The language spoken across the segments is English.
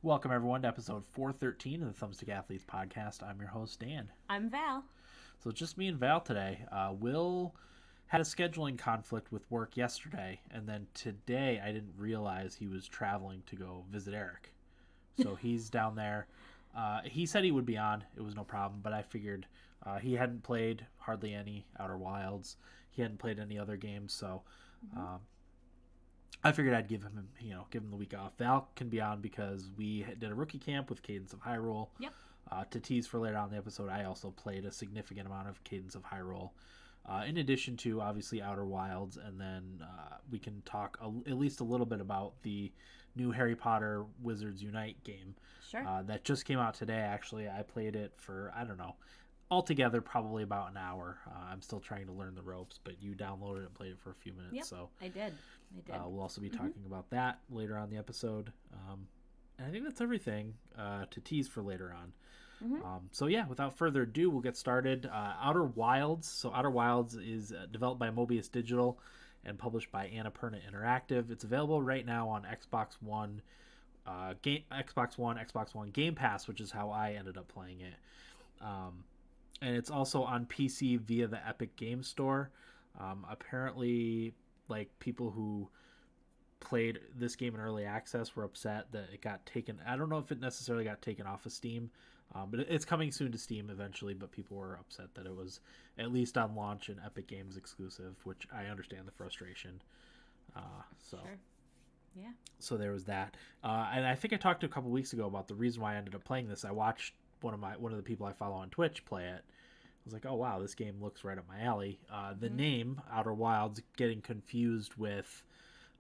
Welcome, everyone, to episode 413 of the Thumbstick Athletes podcast. I'm your host, Dan. I'm Val. So it's just me and Val today. Will had a scheduling conflict with work yesterday, and then today I didn't realize he was traveling to go visit Eric. So he's down there. He said he would be on. It was no problem, but I figured he hadn't played hardly any Outer Wilds. He hadn't played any other games, so I figured I'd give him the week off. Val can be on because we did a rookie camp with Cadence of Hyrule. Yep. To tease for later on in the episode, I also played a significant amount of Cadence of Hyrule, in addition to obviously Outer Wilds, and then we can talk at least a little bit about the new Harry Potter Wizards Unite game. Sure. That just came out today. Actually, I played it for altogether probably about an hour. I'm still trying to learn the ropes, but you downloaded it and played it for a few minutes. Yep, so I did. we'll also be talking about that later on in the episode. And I think that's everything to tease for later on. So yeah, without further ado, we'll get started. Outer Wilds. So Outer Wilds is developed by Mobius Digital and published by Annapurna Interactive. It's available right now on Xbox One, Xbox One Game Pass, which is how I ended up playing it. And it's also on PC via the Epic Game Store. Apparently, like, people who played this game in early access were upset that it got taken. I don't know if it necessarily got taken off of Steam, but it's coming soon to Steam eventually. But people were upset that it was at least on launch an Epic Games exclusive, which I understand the frustration. Sure. Yeah. So there was that. And I think I talked a couple weeks ago about the reason why I ended up playing this. I watched one of the people I follow on Twitch play it. I was like, oh wow, this game looks right up my alley. The name Outer Wilds getting confused with,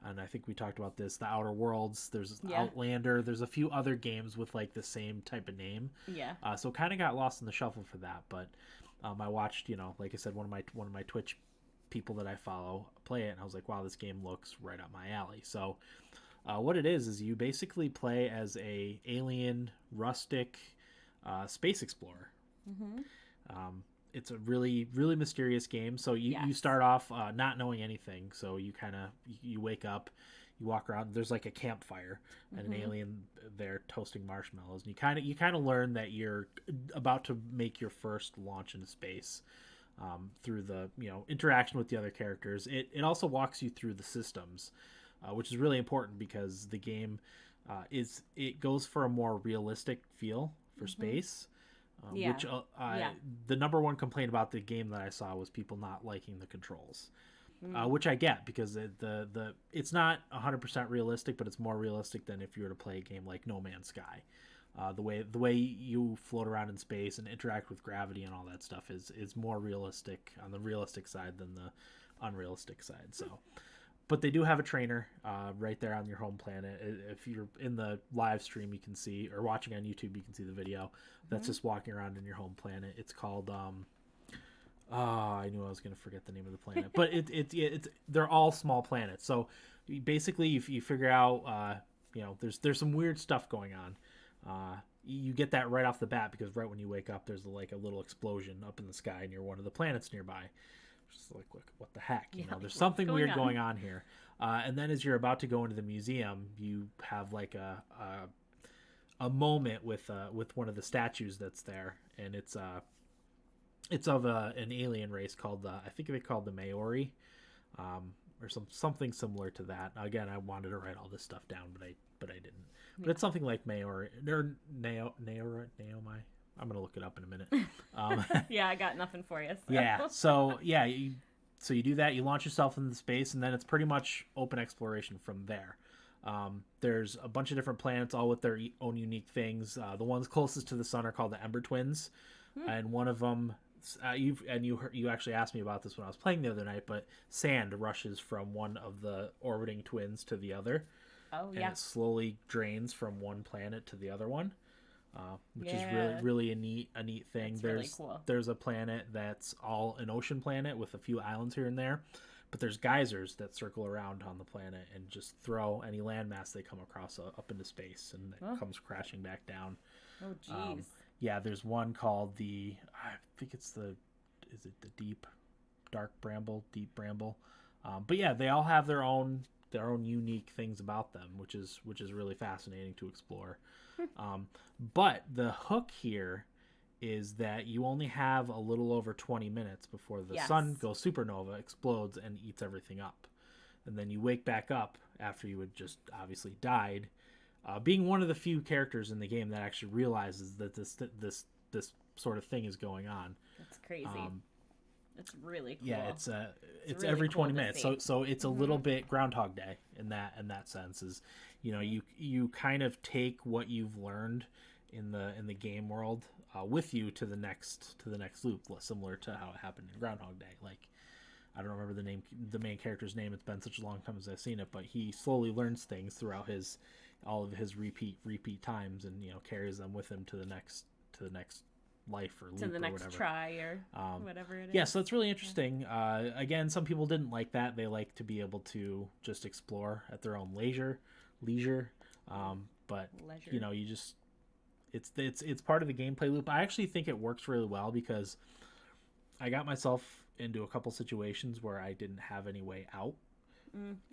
and I think we talked about this, the Outer Worlds. There's Outlander. There's a few other games with like the same type of name. Yeah. So kind of got lost in the shuffle for that. But I watched, like I said, one of my Twitch people that I follow play it, and I was like, wow, this game looks right up my alley. So what it is you basically play as a alien rustic space explorer. It's a really, really mysterious game. So you start off not knowing anything. So you wake up, you walk around. There's like a campfire and an alien there toasting marshmallows, and you kind of learn that you're about to make your first launch into space through the interaction with the other characters. It also walks you through the systems, which is really important because the game it goes for a more realistic feel for space. Which the number one complaint about the game that I saw was people not liking the controls, which I get because it's not 100% realistic, but it's more realistic than if you were to play a game like No Man's Sky. The way you float around in space and interact with gravity and all that stuff is more realistic on the realistic side than the unrealistic side. So. But they do have a trainer right there on your home planet. If you're in the live stream, you can see, or watching on YouTube, you can see the video. That's just walking around in your home planet. It's called, I knew I was going to forget the name of the planet. But it's they're all small planets. So basically, if you figure out, there's some weird stuff going on. You get that right off the bat because right when you wake up, there's like a little explosion up in the sky near one of the planets nearby. Just like, what the heck? There's something weird going on here. And then as you're about to go into the museum, you have like a moment with one of the statues that's there, and it's of an alien race called I think they called the Maori, or something similar to that. Again, I wanted to write all this stuff down, but I didn't. But it's something like Maori or Naomai. I'm gonna look it up in a minute. Yeah, I got nothing for you. So. Yeah. So you do that. You launch yourself into space, and then it's pretty much open exploration from there. There's a bunch of different planets, all with their own unique things. The ones closest to the sun are called the Ember Twins, and one of them, you actually asked me about this when I was playing the other night. But sand rushes from one of the orbiting twins to the other. Oh yeah. And it slowly drains from one planet to the other one. Which is really a neat thing. Really cool. There's a planet that's all an ocean planet with a few islands here and there, but there's geysers that circle around on the planet and just throw any landmass they come across up into space, and it comes crashing back down. Oh jeez. There's one called I think it's the Deep Bramble. But yeah, they all have their own their own unique things about them, which is really fascinating to explore. But the hook here is that you only have a little over 20 minutes before the sun goes supernova, explodes, and eats everything up. And then you wake back up after you had just obviously died, being one of the few characters in the game that actually realizes that this sort of thing is going on. That's crazy. It's really cool. Yeah, it's really every 20 minutes. So it's a little bit Groundhog Day in that sense. Is, you know, you kind of take what you've learned in the game world with you to the next loop, similar to how it happened in Groundhog Day. Like, I don't remember the main character's name. It's been such a long time as I've seen it, but he slowly learns things throughout all of his repeat times, and, you know, carries them with him to the next life or loop, to the next whatever. Try or whatever it is. Yeah, so that's really interesting. Again, some people didn't like that. They like to be able to just explore at their own leisure. But leisure. You know, you just it's part of the gameplay loop. I actually think it works really well because I got myself into a couple situations where I didn't have any way out.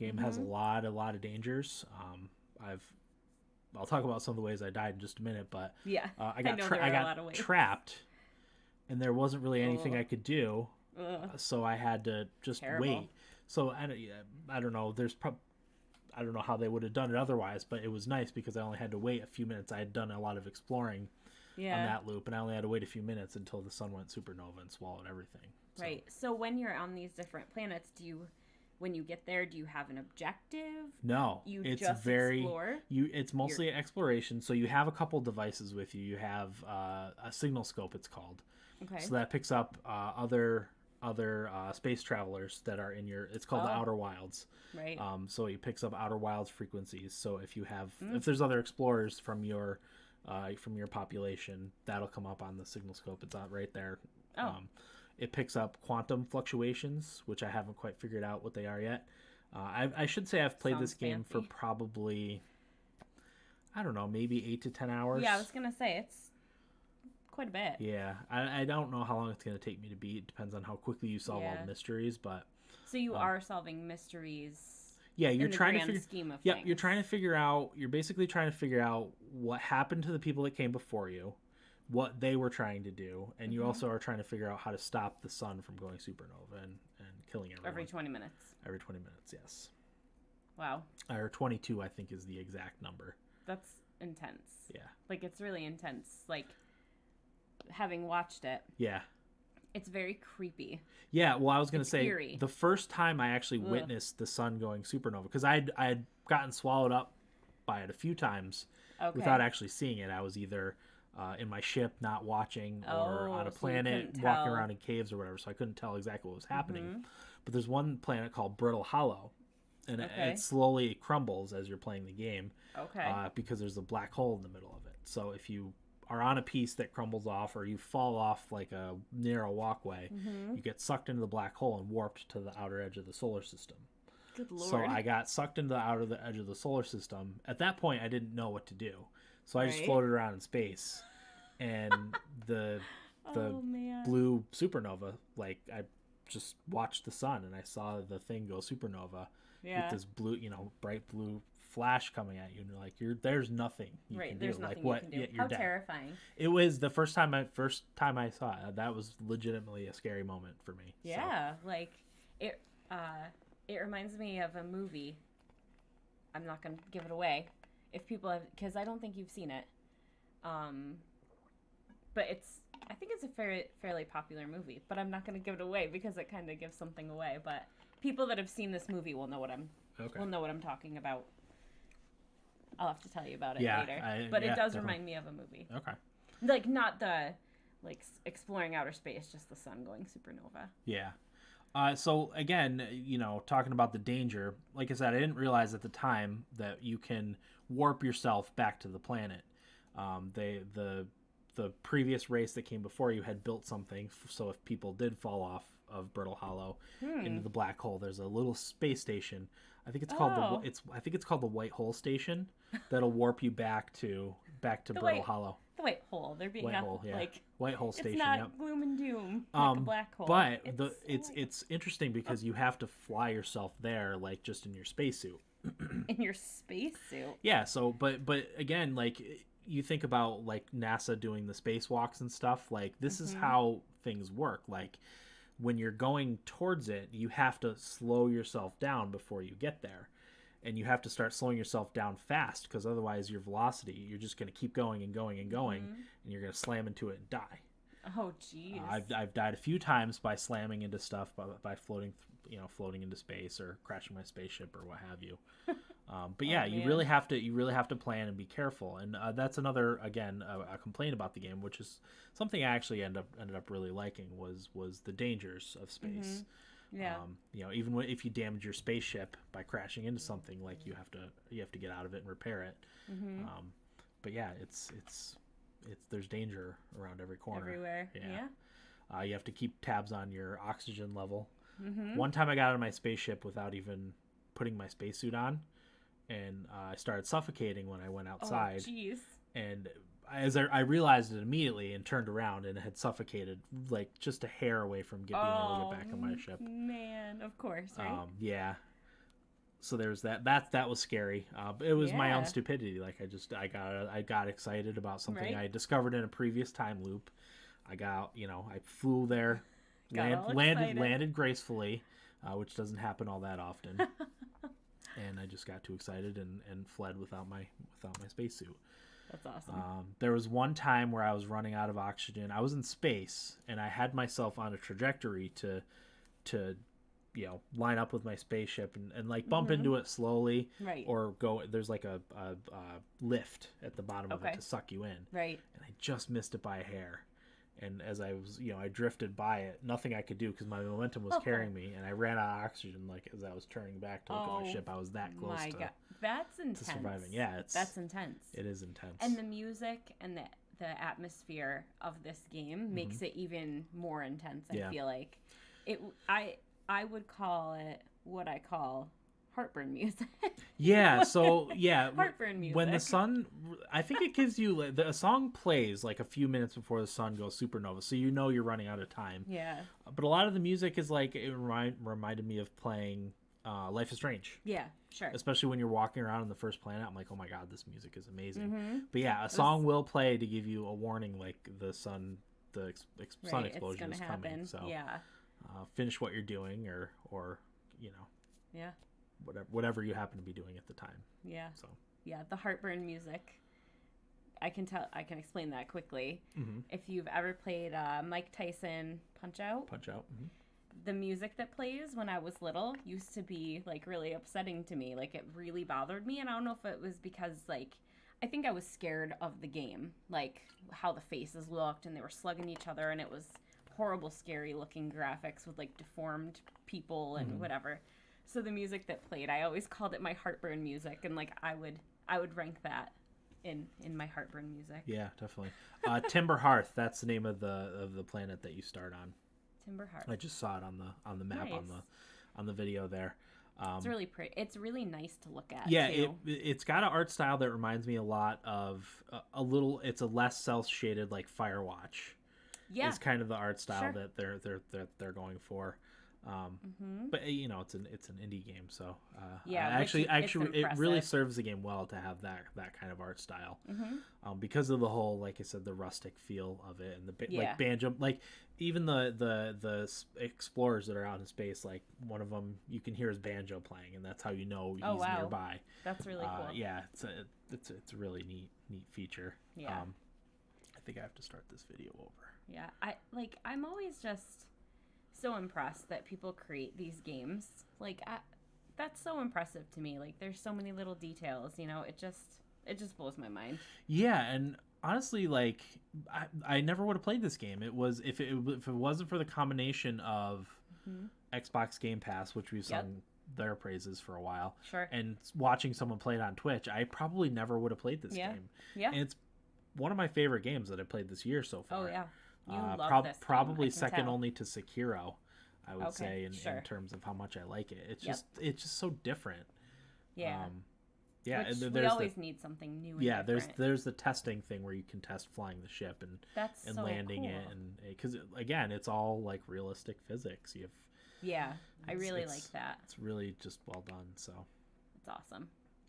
Game has a lot of dangers. I'll talk about some of the ways I died in just a minute, but yeah, I got trapped, and there wasn't really anything I could do, so I had to just wait. So I don't know. I don't know how they would have done it otherwise, but it was nice because I only had to wait a few minutes. I had done a lot of exploring on that loop, and I only had to wait a few minutes until the sun went supernova and swallowed everything. Right. So when you're on these different planets, when you get there, do you have an objective? No, it's just explore? It's mostly exploration. So you have a couple devices with you. You have a signal scope, it's called. Okay. So that picks up other space travelers that are in your. It's called the Outer Wilds. Right. So it picks up Outer Wilds frequencies. So if you have, if there's other explorers from your population, that'll come up on the signal scope. It's out right there. It picks up quantum fluctuations, which I haven't quite figured out what they are yet. I should say I've played this game for probably, I don't know, maybe 8 to 10 hours. Yeah, I was going to say, it's quite a bit. Yeah, I don't know how long it's going to take me to beat. It depends on how quickly you solve all the mysteries, but... So you are solving mysteries... Yeah, you're trying to scheme of things. You're trying to figure out... You're basically trying to figure out what happened to the people that came before you, what they were trying to do, and you also are trying to figure out how to stop the sun from going supernova and killing everyone. Every 20 minutes. Every 20 minutes, yes. Wow. Or 22, I think, is the exact number. That's intense. Yeah. Like, it's really intense. Like, having watched it. Yeah. It's very creepy. Yeah, well, I was going to say, eerie. The first time I actually witnessed the sun going supernova, because I had gotten swallowed up by it a few times without actually seeing it. I was either in my ship not watching or on a planet walking around in caves or whatever, so I couldn't tell exactly what was happening. But there's one planet called Brittle Hollow, and it slowly crumbles as you're playing the game because there's a black hole in the middle of it. So if you are on a piece that crumbles off, or you fall off like a narrow walkway, you get sucked into the black hole and warped to the outer edge of the solar system. Good Lord. So I got sucked into the outer edge of the solar system. At that point, I didn't know what to do, so I just floated around in space, and the blue supernova. Like, I just watched the sun, and I saw the thing go supernova with this blue, bright blue flash coming at you, and you're like, there's nothing you can do. There's nothing like, what? You can do. You're How dead. terrifying! It was the first time I saw it. That was legitimately a scary moment for me. Yeah, so. Like it. It reminds me of a movie. I'm not gonna give it away if people have, because I don't think you've seen it. But I think it's a fairly popular movie, but I'm not gonna give it away because it kind of gives something away. But people that have seen this movie will know what I'm talking about. I'll have to tell you about it later. But it does definitely remind me of a movie. Okay. Like, not the exploring outer space, just the sun going supernova. Yeah. So again, talking about the danger, like I said, I didn't realize at the time that you can warp yourself back to the planet. The previous race that came before you had built something, so if people did fall off of Brittle Hollow into the black hole, there's a little space station. I think it's called the White Hole Station that'll warp you back to Brittle Hollow. The white hole. They're being White hole, yeah. like White hole station. it's not yep. gloom and doom like a black hole. But it's interesting because you have to fly yourself there, like just in your spacesuit. In your spacesuit. Yeah. So, but again, like you think about like NASA doing the spacewalks and stuff. Like this is how things work. Like when you're going towards it, you have to slow yourself down before you get there. And you have to start slowing yourself down fast because otherwise your velocity, you're just going to keep going and going and going, and you're going to slam into it and die. Oh, jeez. I've died a few times by slamming into stuff, by floating into space or crashing my spaceship or what have you. But yeah, you really have to plan and be careful. And that's another, again, a complaint about the game, which is something I actually ended up really liking was the dangers of space. Yeah. Even if you damage your spaceship by crashing into something, like you have to get out of it and repair it. But yeah, it's there's danger around every corner. Everywhere. Yeah. You have to keep tabs on your oxygen level. One time I got out of my spaceship without even putting my spacesuit on, and I started suffocating when I went outside. Oh, jeez. And as I realized it immediately and turned around and had suffocated like just a hair away from being able to get back on my ship. Man, of course, right? Yeah. So there's that was scary. It was my own stupidity. Like I got excited about something I discovered in a previous time loop. I flew there, landed gracefully, which doesn't happen all that often. And I just got too excited and fled without my spacesuit. That's awesome. There was one time where I was running out of oxygen. I was in space, and I had myself on a trajectory to line up with my spaceship and like bump into it slowly, right? Or go. There's like a lift at the bottom of it to suck you in, right? And I just missed it by a hair. And as I was, I drifted by it. Nothing I could do because my momentum was carrying me, and I ran out of oxygen. Like as I was turning back to look at my ship, I was that close God. That's intense. to surviving. Yeah, that's intense. It is intense. And the music and the atmosphere of this game makes it even more intense. I feel like it. I would call it what I call heartburn music. Heartburn music. When the sun, I think it gives you a song plays like a few minutes before the sun goes supernova, so you're running out of time. Yeah. But a lot of the music is like it reminded me of playing Life is Strange. Yeah, sure. Especially when you're walking around on the first planet, I'm like, oh my god, this music is amazing. But yeah, a song will play to give you a warning, like the sun explosion is coming. So yeah. Finish what you're doing, or Yeah. Whatever you happen to be doing at the time. Yeah. So. Yeah, the heartburn music. I can explain that quickly. If you've ever played Mike Tyson Punch Out. The music that plays when I was little used to be like really upsetting to me. Like it really bothered me, and I don't know if it was because like I think I was scared of the game, like how the faces looked and they were slugging each other, and it was horrible, scary looking graphics with like deformed people and whatever. So the music that played, I always called it my heartburn music, and like I would rank that in my heartburn music. Yeah, definitely. Timber Hearth, that's the name of the planet that you start on. Timber Hearth. I just saw it on the map. Nice. on the video there. It's really pretty. It's really nice to look at. Yeah, too. It's got an art style that reminds me a lot of it's a less cel shaded like Firewatch. Yeah, it's kind of the art style that they're going for. But it's an indie game, so actually it really serves the game well to have that kind of art style, because of the whole, like I said, the rustic feel of it, and the like banjo, like even the explorers that are out in space, like one of them you can hear his banjo playing, and that's how you know he's nearby. That's really cool. Yeah, it's a really neat feature. Yeah. I think I have to start this video over. Yeah, I'm always just so impressed that people create these games. Like that's so impressive to me. Like there's so many little details, it just blows my mind. Yeah, and honestly, like I never would have played this game. It was if it wasn't for the combination of Xbox Game Pass, which we've sung their praises for a while, and watching someone play it on Twitch, I probably never would have played this game. Yeah, and it's one of my favorite games that I played this year so far. Oh yeah. You love this probably second only to Sekiro, I would say, in terms of how much I like it. It's just so different. Yeah. Yeah, Which and we always need something new. And there's the testing thing where you can test flying the ship and so landing cool. it, and because again, it's all like realistic physics. I really like that. It's really just well done. So it's awesome.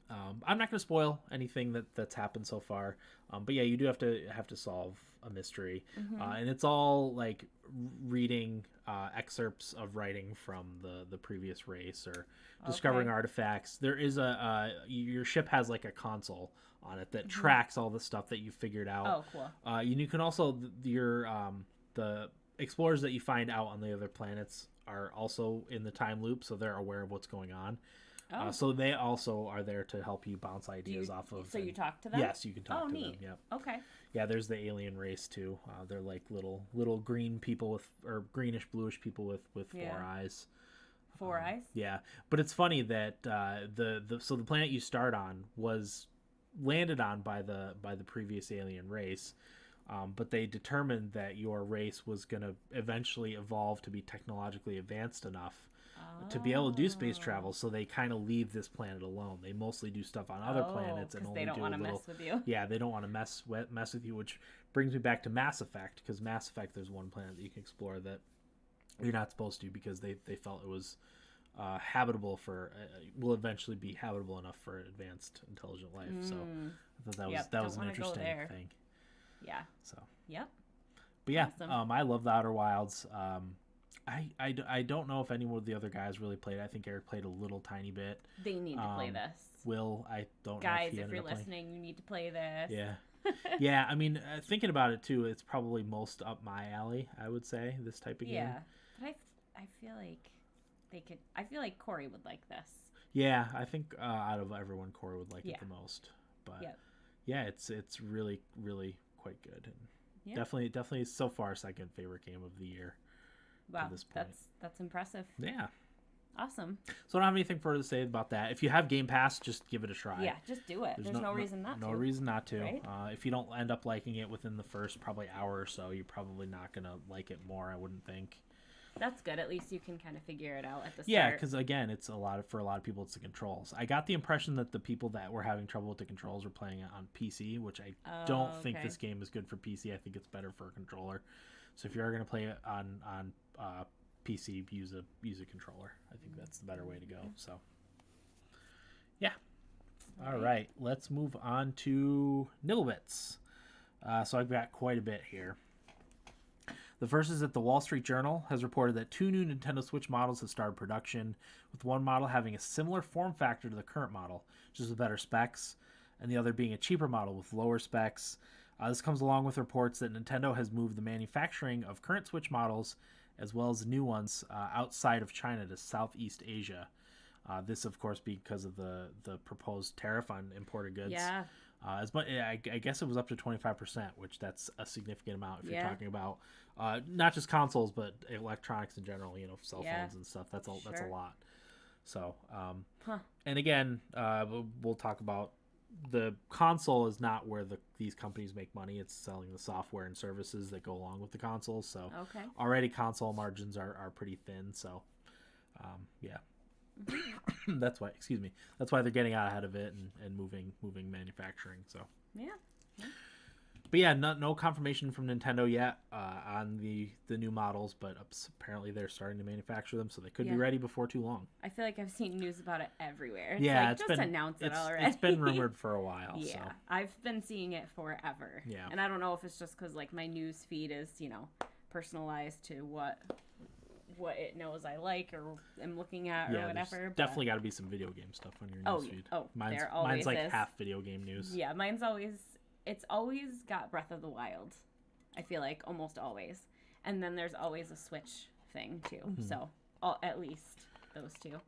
I'm not going to spoil anything that's happened so far, but yeah, you do have to solve a mystery, and it's all like reading excerpts of writing from the previous race or discovering artifacts. There is your ship has like a console on it that tracks all the stuff that you figured out. Oh, cool. You can also the explorers that you find out on the other planets are also in the time loop, so they're aware of what's going on. Oh. So they also are there to help you bounce ideas off of. So you talk to them? Yes, you can talk to neat. them. Yep. Okay. Yeah, there's the alien race too. They're like little green people or greenish bluish people with 4 eyes. 4 eyes? Yeah, but it's funny that so the planet you start on was landed on by the previous alien race. But they determined that your race was going to eventually evolve to be technologically advanced enough to be able to do space travel, so they kind of leave this planet alone. They mostly do stuff on other planets and only they don't do want to mess with you. Yeah, they don't want to mess with you, which brings me back to Mass Effect, because Mass Effect, there's one planet that you can explore that you're not supposed to, because they felt it was habitable for will eventually be habitable enough for advanced intelligent life. So I thought that was an interesting thing. Yeah. So. Yep. But yeah, awesome. I love the Outer Wilds. I don't know if any of the other guys really played. I think Eric played a little tiny bit. They need to play this. Will, I don't guys, know if you're listening, you need to play this. Yeah. Yeah, I mean, thinking about it too, it's probably most up my alley, I would say, this type of game. Yeah, but I feel like they could. I feel like Corey would like this. Yeah, I think out of everyone, Corey would like it the most. But yeah, it's really quite good, and definitely so far second favorite game of the year. Wow, that's impressive. Yeah. Awesome. So I don't have anything further to say about that. If you have Game Pass, just give it a try. Yeah, just do it. There's no reason not to. No reason not to. Right? If you don't end up liking it within the first probably hour or so, you're probably not going to like it more, I wouldn't think. That's good. At least you can kind of figure it out at the start. Yeah, because again, for a lot of people, it's the controls. I got the impression that the people that were having trouble with the controls were playing it on PC, which I don't think this game is good for PC. I think it's better for a controller. So if you're going to play it on PC, use a controller. I think that's the better way to go. So, yeah. All right, let's move on to Nibblebits. So I've got quite a bit here. The first is that the Wall Street Journal has reported that 2 new Nintendo Switch models have started production, with one model having a similar form factor to the current model, just with better specs, and the other being a cheaper model with lower specs. This comes along with reports that Nintendo has moved the manufacturing of current Switch models, as well as new ones, outside of China to Southeast Asia. This, of course, because of the proposed tariff on imported goods. Yeah. I guess it was up to 25%, which that's a significant amount if you're talking about not just consoles, but electronics in general, cell phones and stuff. That's a lot. So, and again, we'll talk about the console is not where these companies make money. It's selling the software and services that go along with the console. So already console margins are pretty thin. So, yeah. That's why they're getting out ahead of it and moving manufacturing. So but yeah, no confirmation from Nintendo yet on the new models, but apparently they're starting to manufacture them, so they could be ready before too long. I feel like I've seen news about it everywhere. It's just announce it already. It's been rumored for a while. Yeah, so. I've been seeing it forever. Yeah, and I don't know if it's just because my news feed is personalized to what it knows I like or am looking at or whatever. Definitely got to be some video game stuff on your newsfeed. Mine's like half video game news. Yeah, it's always got Breath of the Wild. I feel like almost always, and then there's always a Switch thing too. So at least those two.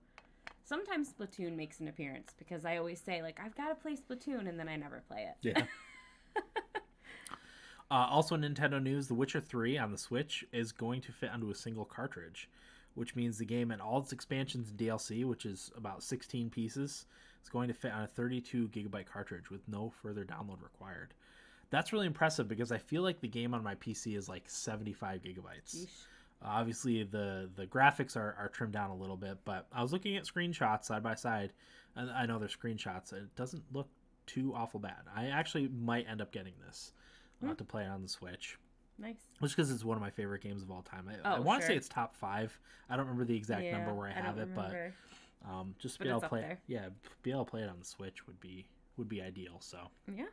Sometimes Splatoon makes an appearance because I always say I've got to play Splatoon, and then I never play it. Yeah. Also, Nintendo news: The Witcher 3 on the Switch is going to fit onto a single cartridge, which means the game and all its expansions and DLC, which is about 16 pieces, is going to fit on a 32 gigabyte cartridge with no further download required. That's really impressive because I feel like the game on my PC is 75 gigabytes. Obviously, the graphics are trimmed down a little bit, but I was looking at screenshots side by side, and I know they're screenshots. It doesn't look too awful bad. I actually might end up getting this to play it on the Switch. Nice. Just because it's one of my favorite games of all time. I want to say it's top 5. I don't remember the exact number where I have it, but just be able to play it. Yeah, be able to play it on the Switch would be ideal. So yeah.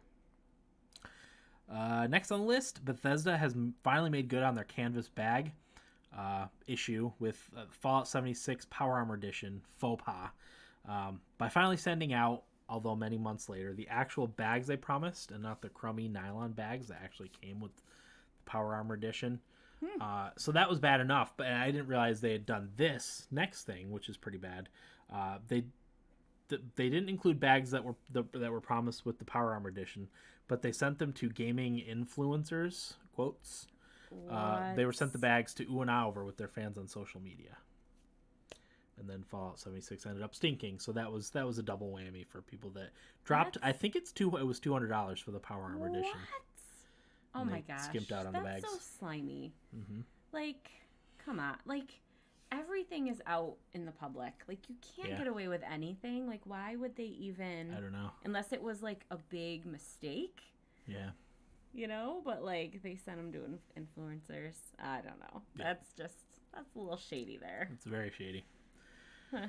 Next on the list, Bethesda has finally made good on their canvas bag issue with Fallout 76 Power Armor Edition faux pas by finally sending out, although many months later, the actual bags they promised and not the crummy nylon bags that actually came with the Power Armor Edition. So that was bad enough, but I didn't realize they had done this next thing, which is pretty bad. They didn't include bags that were promised with the Power Armor Edition, but they sent them to gaming influencers, quotes. They were sent the bags to ooh and ah over with their fans on social media. And then Fallout 76 ended up stinking, so that was a double whammy for people that dropped. I think it was $200 for the Power Armor Edition. Oh my gosh, skimped out on the bags. That's so slimy. Mm-hmm. Like, come on, like everything is out in the public. Like you can't get away with anything. Like why would they even? I don't know. Unless it was like a big mistake. Yeah. You know, but like they sent them to influencers. I don't know. Yeah. That's a little shady there. It's very shady. Huh.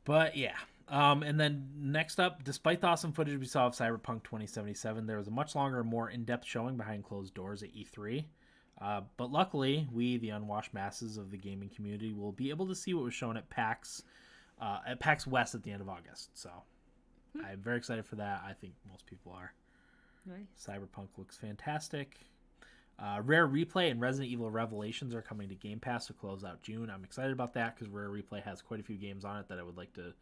But yeah. And then next up, despite the awesome footage we saw of Cyberpunk 2077, there was a much longer and more in-depth showing behind closed doors at E3. But luckily, we, the unwashed masses of the gaming community, will be able to see what was shown at PAX West at the end of August. So I'm very excited for that. I think most people are. Nice. Cyberpunk looks fantastic. Rare Replay and Resident Evil Revelations are coming to Game Pass to close out June. I'm excited about that because Rare Replay has quite a few games on it that I would like to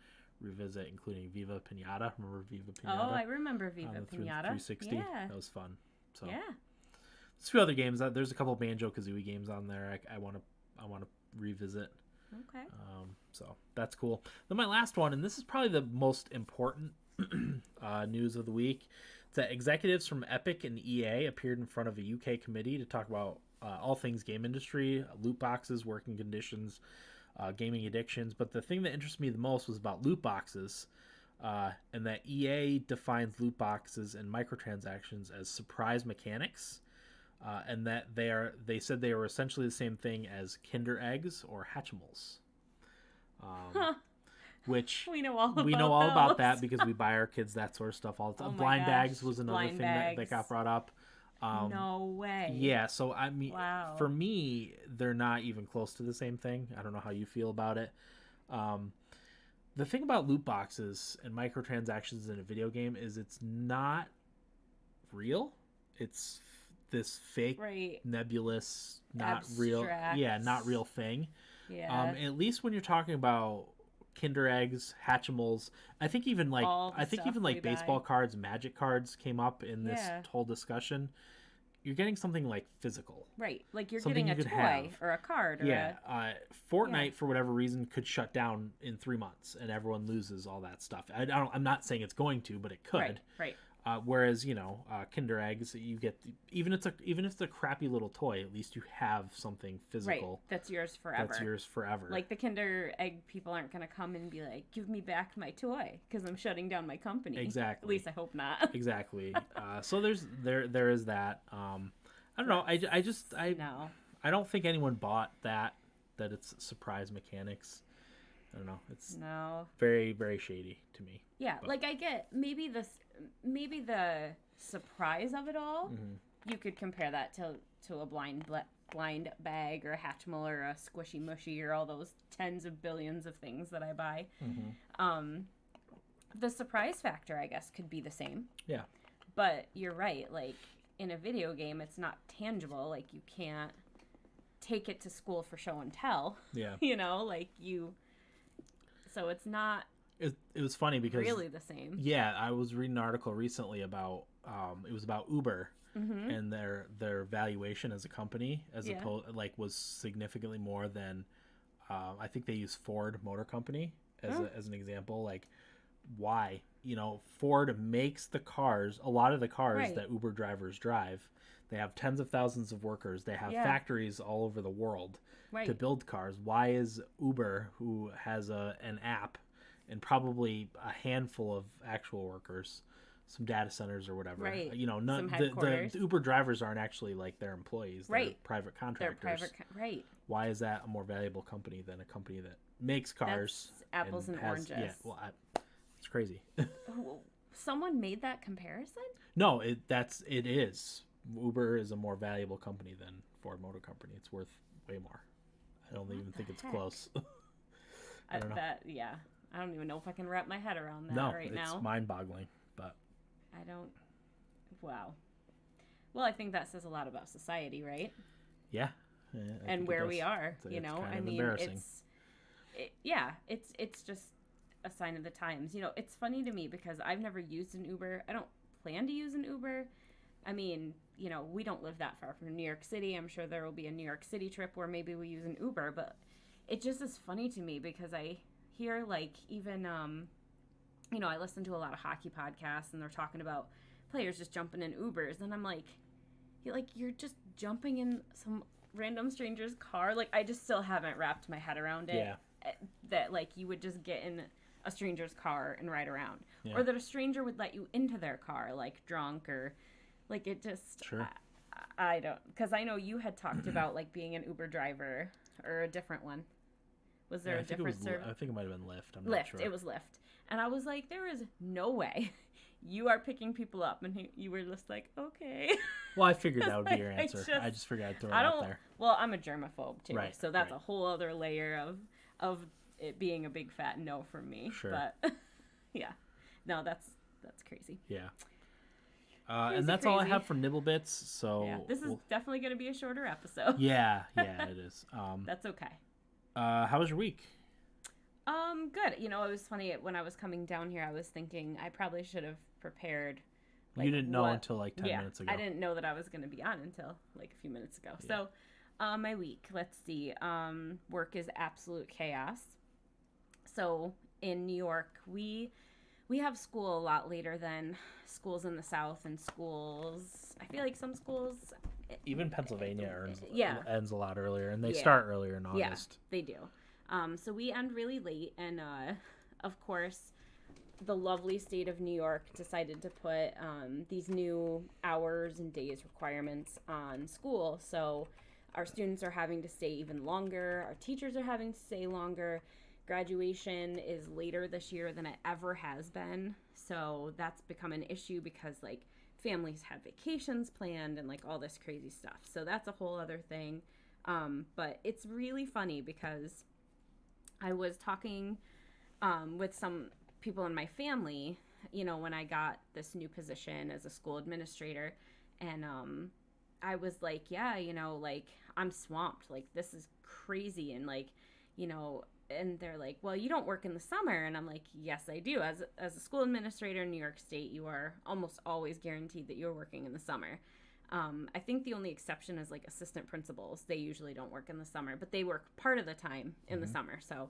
revisit, including Viva Pinata. Remember Viva Pinata? Oh, I remember Viva Pinata. 360. Yeah. That was fun. So yeah. There's a few other games. There's a couple of Banjo-Kazooie games on there I want to revisit. Okay. So that's cool. Then my last one, and this is probably the most important news of the week. It's that executives from Epic and EA appeared in front of a UK committee to talk about all things game industry, loot boxes, working conditions, gaming addictions. But the thing that interests me the most was about loot boxes, and that EA defines loot boxes and microtransactions as surprise mechanics, and that they said they were essentially the same thing as Kinder eggs or Hatchimals. Which we know all about that because we buy our kids that sort of stuff all the time. Blind bags was another thing that got brought up. No way. Yeah, so I mean, for me, they're not even close to the same thing. I don't know how you feel about it. The thing about loot boxes and microtransactions in a video game is it's not real. It's this fake, nebulous, not abstract. Real. Yeah, not real thing. Yeah. At least when you're talking about Kinder eggs, Hatchimals, I think even like baseball cards, Magic cards came up in this whole discussion. You're getting something like physical, right? Like you're getting a toy or a card. Or Fortnite for whatever reason could shut down in 3 months, and everyone loses all that stuff. I'm not saying it's going to, but it could. Right. Whereas Kinder eggs, you get even if it's a crappy little toy, at least you have something physical. Right. That's yours forever. Like the Kinder egg people aren't gonna come and be like, "Give me back my toy," because I'm shutting down my company. Exactly. At least I hope not. Exactly. So there is that. I don't know. I don't think anyone bought that it's surprise mechanics. I don't know. It's very, very shady to me. Yeah, but. Like I get maybe the surprise of it all. Mm-hmm. You could compare that to a blind bag or a Hatchimal or a Squishy Mushy or all those tens of billions of things that I buy. Mm-hmm. The surprise factor, I guess, could be the same. Yeah. But you're right. Like in a video game, it's not tangible. Like you can't take it to school for show and tell. Yeah. So it's not. It was funny because really the same. Yeah, I was reading an article recently about it was about Uber and their valuation as a company opposed was significantly more than I think they use Ford Motor Company as an example. Like why Ford makes a lot of the cars Right. that Uber drivers drive. They have tens of thousands of workers. They have Yeah. factories all over the world to Right. build cars. Why is Uber, who has an app and probably a handful of actual workers, some data centers or whatever, Right. None, Some headquarters. the Uber drivers aren't actually like their employees. They're Right. private They're contractors. right. Why is that a more valuable company than a company that makes cars? That's apples and oranges. Yeah, well, it's crazy. Someone made that comparison? No, it is. Uber is a more valuable company than Ford Motor Company. It's worth way more. I don't even think it's close. I don't know. I don't even know if I can wrap my head around that now. No, it's mind-boggling, but I don't. Wow. Well, I think that says a lot about society, right? Yeah. And where we are, It's kind of I mean, embarrassing. it's just a sign of the times. It's funny to me because I've never used an Uber. I don't plan to use an Uber. I mean, we don't live that far from New York City. I'm sure there will be a New York City trip where maybe we use an Uber, but it just is funny to me because I hear even, I listen to a lot of hockey podcasts and they're talking about players just jumping in Ubers. And I'm like, you're just jumping in some random stranger's car. Like, I just still haven't wrapped my head around it. Yeah. That, you would just get in a stranger's car and ride around. Yeah. Or that a stranger would let you into their car, drunk or... it just, sure. I don't, because I know you had talked about, being an Uber driver or a different one. Was there a different service? I think it might have been Lyft. I'm not sure. It was Lyft. And I was like, there is no way you are picking people up. And you were just like, okay. Well, I figured that would be your answer. I just figured I'd throw it out there. Well, I'm a germaphobe, too. Right, so that's a whole other layer of it being a big fat no for me. Sure. But, yeah. No, that's crazy. Yeah. And that's all I have for Nibblebits. So yeah, this is definitely going to be a shorter episode. Yeah, it is. That's okay. How was your week? Good. It was funny when I was coming down here. I was thinking I probably should have prepared. You didn't know until 10 minutes ago. I didn't know that I was going to be on until a few minutes ago. Yeah. So, my week. Let's see. Work is absolute chaos. So in New York, we have school a lot later than schools in the South and schools. I feel like some schools. Even Pennsylvania ends a lot earlier, and they start earlier in August. Yeah, they do. So we end really late, and of course, the lovely state of New York decided to put these new hours and days requirements on school. So our students are having to stay even longer. Our teachers are having to stay longer. Graduation is later this year than it ever has been. So that's become an issue because families have vacations planned and all this crazy stuff. So that's a whole other thing. But it's really funny because I was talking with some people in my family, when I got this new position as a school administrator. And I was like, yeah, I'm swamped. This is crazy. And and they're like, well, you don't work in the summer. And I'm like, yes, I do. As a school administrator in New York State, you are almost always guaranteed that you're working in the summer. I think the only exception is assistant principals. They usually don't work in the summer, but they work part of the time in the summer. So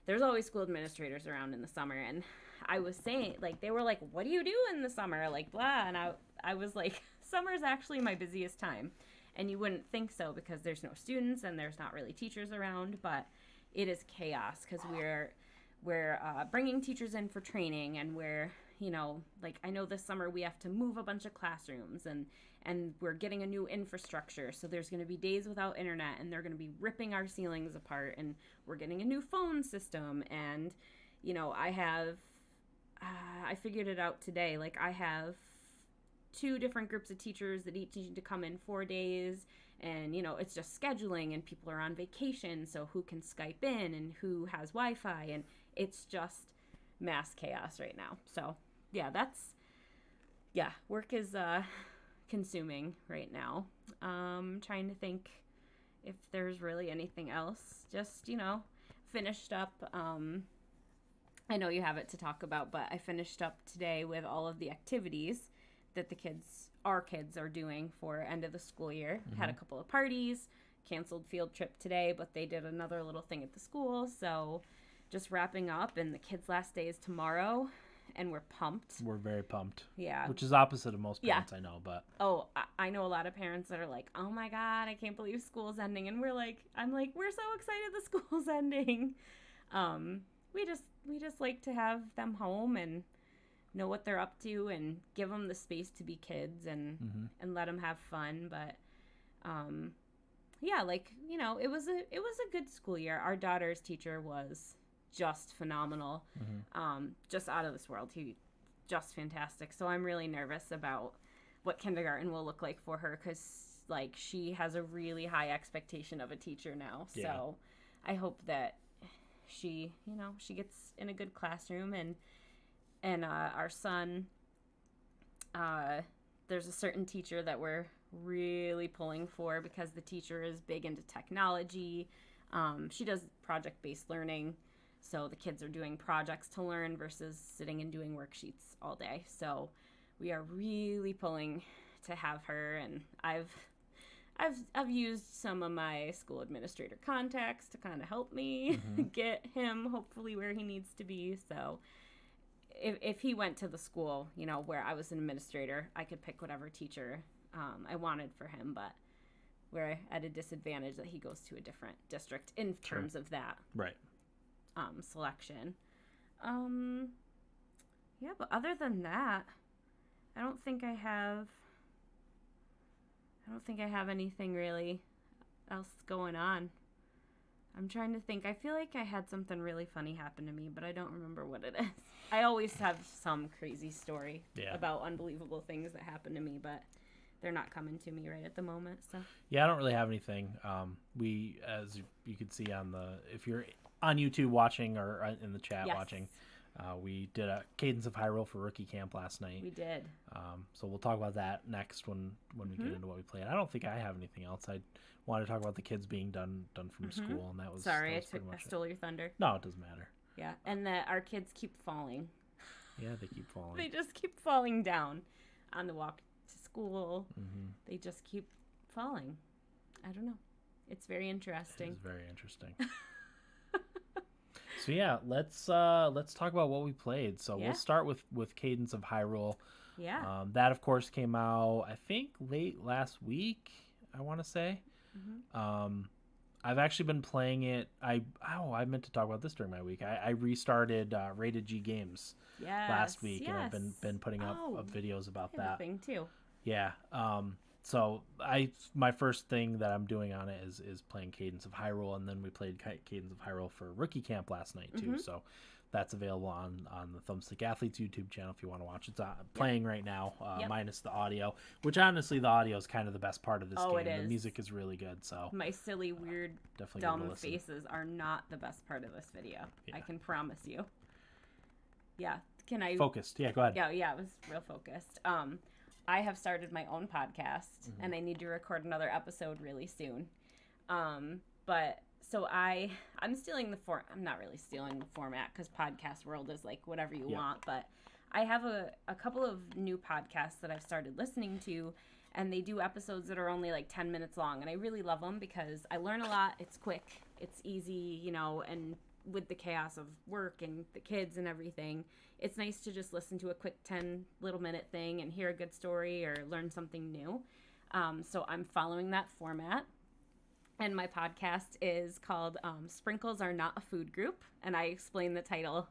there's always school administrators around in the summer. And I was saying, they were like, what do you do in the summer? Blah. And I was like, summer is actually my busiest time. And you wouldn't think so because there's no students and there's not really teachers around, but it is chaos because we're bringing teachers in for training, and we're, I know this summer we have to move a bunch of classrooms, and we're getting a new infrastructure. So there's going to be days without internet, and they're going to be ripping our ceilings apart, and we're getting a new phone system. And, I figured it out today. I have 2 different groups of teachers that each need to come in 4 days. And, it's just scheduling, and people are on vacation, so who can Skype in and who has Wi-Fi, and it's just mass chaos right now. So, work is consuming right now. Trying to think if there's really anything else. Just, finished up. I know you have it to talk about, but I finished up today with all of the activities that our kids are doing for end of the school year. Mm-hmm. Had a couple of parties, canceled field trip today, but they did another little thing at the school. So just wrapping up, and the kids' last day is tomorrow. and we're pumped. We're very pumped. Yeah. Which is opposite of most parents I know, but. Oh, I know a lot of parents that are like, oh my God, I can't believe school's ending. And I'm like, we're so excited the school's ending. We just like to have them home and know what they're up to and give them the space to be kids and let them have fun. But, yeah, like, you know, it was a good school year. Our daughter's teacher was just phenomenal, just out of this world. He just fantastic. So I'm really nervous about what kindergarten will look like for her because, like, she has a really high expectation of a teacher now. Yeah. So I hope that she gets in a good classroom and our son, there's a certain teacher that we're really pulling for because the teacher is big into technology. She does project-based learning. So the kids are doing projects to learn versus sitting and doing worksheets all day. So we are really pulling to have her, and I've used some of my school administrator contacts to kind of help me get him hopefully where he needs to be. So if he went to the school, you know, where I was an administrator, I could pick whatever teacher I wanted for him, but we're at a disadvantage that he goes to a different district in terms of that. Right. Selection. Yeah, but other than that, I don't think I have anything really else going on. I'm trying to think. I feel like I had something really funny happen to me, but I don't remember what it is. I always have some crazy story about unbelievable things that happen to me, but they're not coming to me right at the moment. So yeah, I don't really have anything. We, as you can see if you're on YouTube watching or in the chat watching, we did a Cadence of Hyrule for rookie camp last night. We did. So we'll talk about that next when we get into what we played. I don't think I have anything else. I wanted to talk about the kids being done from school, and that was sorry. I stole your thunder. No, it doesn't matter. Yeah, and that our kids keep falling. Yeah, they keep falling. They just keep falling down on the walk to school. They just keep falling. I don't know. It's very interesting. It's very interesting. So yeah, let's talk about what we played. So we'll start with Cadence of Hyrule. Yeah. That of course came out I think late last week, I want to say. I've actually been playing it. I meant to talk about this during my week. I restarted Rated G Games last week, and I've been putting up videos about that. Thing too. Yeah. So my first thing that I'm doing on it is playing Cadence of Hyrule, and then we played Cadence of Hyrule for Rookie Camp last night too. So that's available on the Thumbstick Athletes YouTube channel if you want to watch. It's playing right now, minus the audio, which honestly the audio is kind of the best part of this game. It is. The music is really good. So my silly, weird, dumb faces are not the best part of this video. Yeah. I can promise you. Yeah. Can I focused? Yeah, go ahead. Yeah, it was real focused. I have started my own podcast, and I need to record another episode really soon. But so I'm stealing I'm not really stealing the format because podcast world is like whatever you want. But I have a couple of new podcasts that I've started listening to, and they do episodes that are only like 10 minutes long. And I really love them because I learn a lot. It's quick. It's easy, you know, and with the chaos of work and the kids and everything, it's nice to just listen to a quick 10 little minute thing and hear a good story or learn something new. So I'm following that format. And my podcast is called Sprinkles Are Not a Food Group. And I explain the title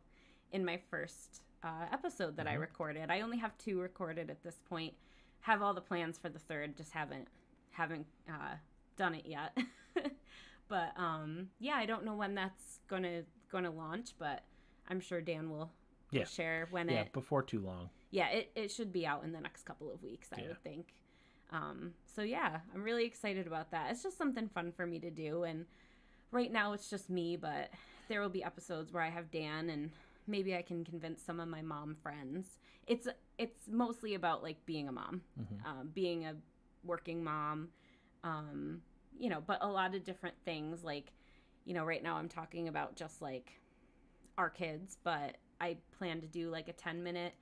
in my first episode that I recorded. I only have 2 recorded at this point. Have all the plans for the 3rd, just haven't done it yet. But yeah, I don't know when that's gonna launch, but I'm sure Dan will share when it. Yeah, before too long. Yeah, it should be out in the next couple of weeks, I would think. So yeah, I'm really excited about that. It's just something fun for me to do, and right now it's just me, but there will be episodes where I have Dan, and maybe I can convince some of my mom friends. It's mostly about like being a mom, being a working mom, you know, but a lot of different things. Like, you know, right now I'm talking about just like our kids, but I plan to do like a 10-minute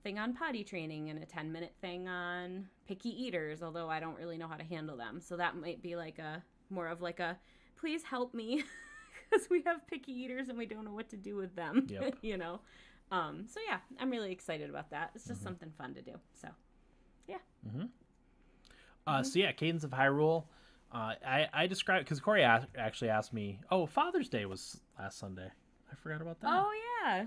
thing on potty training and a 10-minute thing on picky eaters, although I don't really know how to handle them. So that might be like more of like a please help me because we have picky eaters and we don't know what to do with them. You know, So yeah, I'm really excited about that. It's just something fun to do. So yeah. So yeah, Cadence of Hyrule. I described because Corey actually asked me. Oh, Father's Day was last Sunday. I forgot about that. Oh yeah,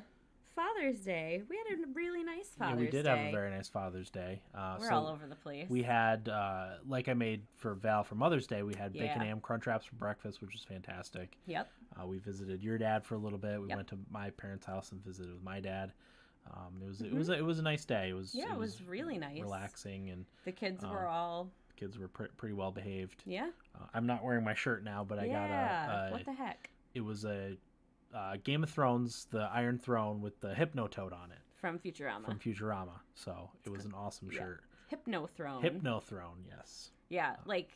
Father's Day. We had a really nice Father's Day. Yeah, we did have a very nice Father's Day. We're all over the place. We had, like I made for Val for Mother's Day, we had bacon ham crunch wraps for breakfast, which was fantastic. Yep. We visited your dad for a little bit. We went to my parents' house and visited with my dad. It was a nice day. It was really nice, relaxing, and the kids were pretty well behaved. Yeah. I'm not wearing my shirt now, but I got a what the heck? It was a Game of Thrones, the Iron Throne with the Hypnotoad on it. From Futurama. So it was an awesome shirt. Hypnothrone, yes. Yeah, like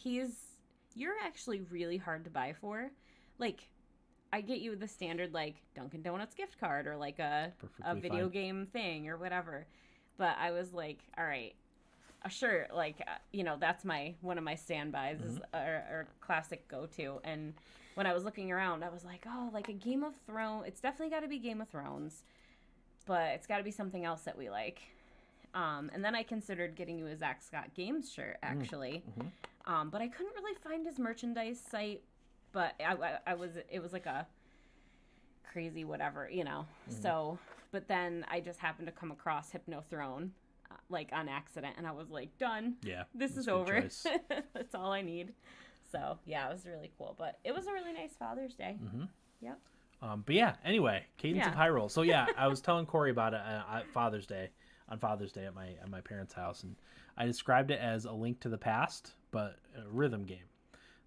you're actually really hard to buy for. Like, I get you the standard, like, Dunkin' Donuts gift card or like a video game thing or whatever. But I was like, all right, a shirt, like, that's one of my standbys is our classic go-to. And when I was looking around, I was like, oh, like a Game of Thrones. It's definitely got to be Game of Thrones, but it's got to be something else that we like. And then I considered getting you a Zach Scott Games shirt, actually. But I couldn't really find his merchandise site. But it was like a crazy whatever, So, but then I just happened to come across Hypnothrone, like on accident, and I was like, done. Yeah, this is over. That's all I need. So yeah, it was really cool. But it was a really nice Father's Day. Yep. But yeah, anyway, Cadence of Hyrule. So yeah, I was telling Corey about it on Father's Day at my parents' house, and I described it as a Link to the Past, but a rhythm game.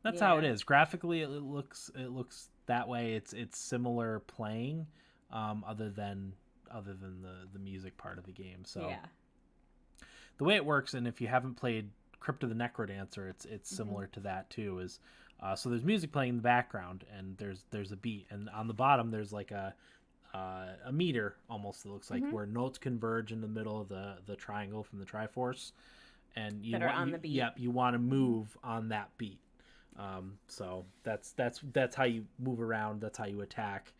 That's how it is. Graphically, it looks that way. It's similar playing, other than the music part of the game. So the way it works, and if you haven't played Crypt of the Necrodancer, it's similar to that too. Is so there's music playing in the background, and there's a beat, and on the bottom there's like a meter almost. It looks like where notes converge in the middle of the triangle from the Triforce, and you on the beat. Yep, you want to move on that beat. So that's how you move around. That's how you attack.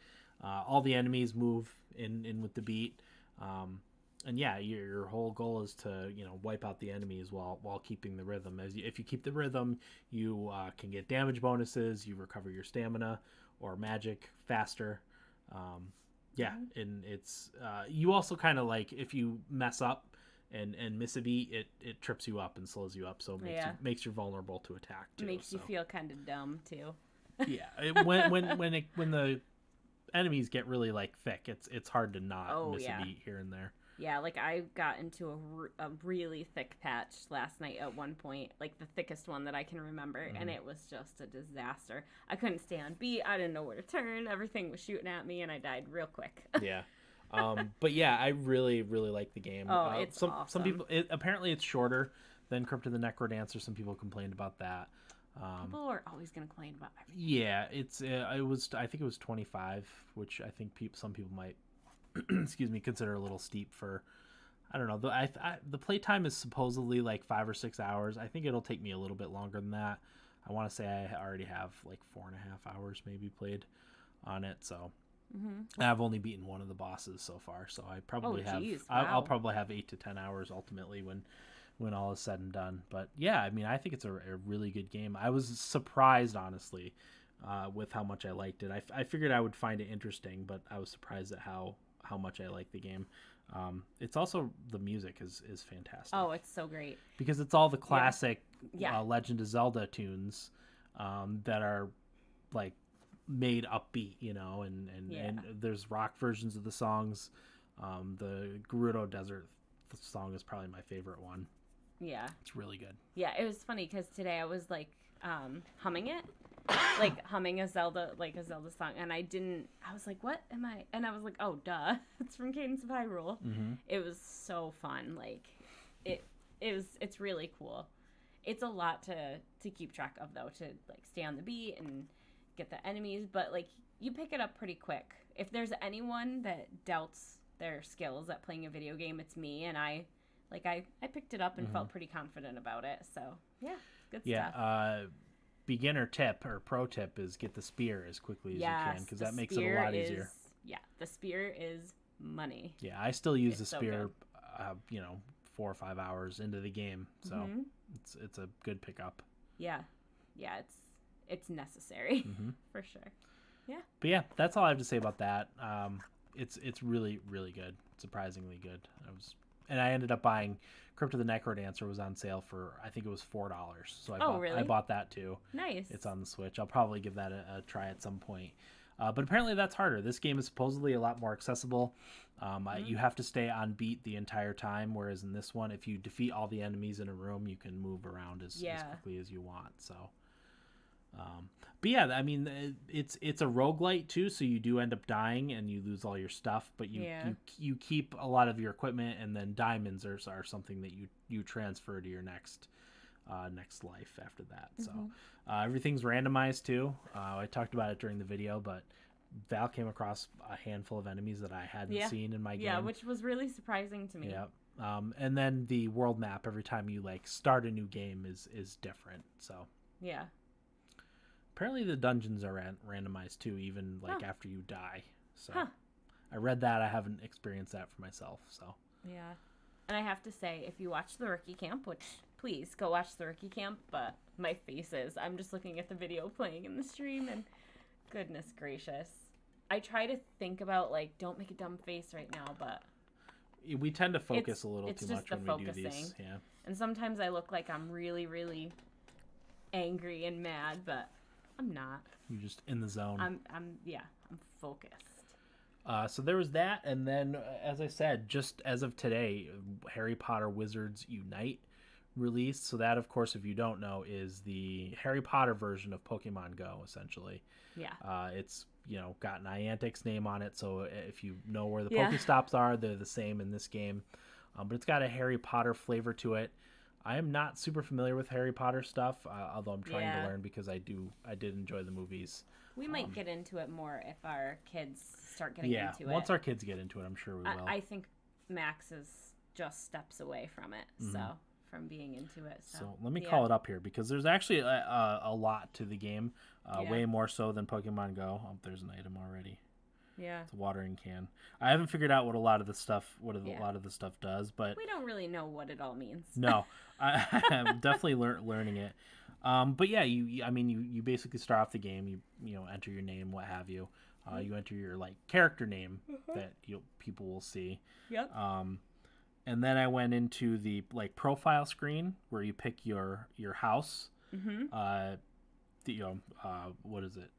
All the enemies move in with the beat. And yeah, your whole goal is to wipe out the enemies while keeping the rhythm. If you keep the rhythm, you can get damage bonuses. You recover your stamina or magic faster. And it's you also kind of like if you mess up and miss a beat, it trips you up and slows you up, so it makes you vulnerable to attack too. Makes you feel kind of dumb too. Yeah, when the enemies get really like thick, it's hard to not miss a beat here and there. Yeah, like I got into a really thick patch last night at one point, like the thickest one that I can remember, and it was just a disaster. I couldn't stay on beat. I didn't know where to turn. Everything was shooting at me, and I died real quick. Yeah. But yeah, I really, really like the game. Oh, it's awesome. Some people, apparently it's shorter than Crypt of the Necrodancer. Some people complained about that. People are always going to complain about everything. Yeah, I think it was 25, which I think some people might, consider a little steep for, I don't know. The playtime is supposedly like 5 or 6 hours. I think it'll take me a little bit longer than that. I want to say I already have like 4.5 hours maybe played on it, so. I've only beaten one of the bosses so far, so I probably I'll probably have 8 to 10 hours ultimately when all is said and done. But yeah, I mean, I think it's a really good game. I was surprised, honestly, with how much I liked it. I figured I would find it interesting, but I was surprised at how much I like the game. It's also, the music is fantastic. Oh, it's so great because it's all the classic Legend of Zelda tunes that are like made upbeat, and there's rock versions of the songs. The Gerudo Desert song is probably my favorite one. Yeah, it's really good. Yeah, it was funny because today I was like humming it, like humming a Zelda song, and I was like, what am I? And I was like, oh duh, it's from Cadence of Hyrule. It was so fun. Like it's really cool. It's a lot to keep track of though, to like stay on the beat and get the enemies, but like you pick it up pretty quick. If there's anyone that doubts their skills at playing a video game, it's me, and I picked it up and felt pretty confident about it. So yeah, good stuff. Beginner tip or pro tip is get the spear as quickly as you can, because that makes it a lot easier. Yeah, the spear is money. Yeah, I still use the so spear, 4 or 5 hours into the game, so it's a good pickup. Yeah, it's necessary for sure. Yeah. But yeah, that's all I have to say about that. It's really, really good. Surprisingly good. I ended up buying Crypt of the Necrodancer was on sale for, I think it was $4. So I bought that too. Nice. It's on the Switch. I'll probably give that a try at some point. But apparently that's harder. This game is supposedly a lot more accessible. You have to stay on beat the entire time, whereas in this one, if you defeat all the enemies in a room, you can move around as quickly as you want. So, but yeah, I mean, it's a roguelite too, so you do end up dying and you lose all your stuff, but you keep a lot of your equipment, and then diamonds are something that you transfer to your next life after that. So everything's randomized too. I talked about it during the video, but Val came across a handful of enemies that I hadn't seen in my game. Yeah, which was really surprising to me. Yeah. And then the world map, every time you start a new game is different. So yeah. Apparently the dungeons are randomized too, even after you die. So I read that. I haven't experienced that for myself. So yeah. And I have to say, if you watch the Rookie Camp, which please go watch the Rookie Camp, but my face is, I'm just looking at the video playing in the stream, and goodness gracious. I try to think about, don't make a dumb face right now, but we tend to focus a little too much when we do these. Yeah. And sometimes I look like I'm really, really angry and mad, but I'm not. You're just in the zone. I'm focused. So there was that, and then, as I said, just as of today, Harry Potter Wizards Unite released. So that, of course, if you don't know, is the Harry Potter version of Pokemon Go, essentially. Yeah. It's, got Niantic's name on it, so if you know where the Pokestops are, they're the same in this game. But it's got a Harry Potter flavor to it. I am not super familiar with Harry Potter stuff, although I'm trying to learn because I did enjoy the movies. We might get into it more if our kids start getting into it. Once our kids get into it, I'm sure we will. I think Max is just steps away from it, from being into it. So let me call it up here, because there's actually a lot to the game, way more so than Pokemon Go. Oh, there's an item already. Yeah. It's a watering can. I haven't figured out what a lot of the stuff does, but we don't really know what it all means. No, I'm definitely learning it. But yeah, you basically start off the game. You enter your name, what have you. You enter your character name that people will see. Yep. And then I went into the profile screen where you pick your house. Mm-hmm. What is it?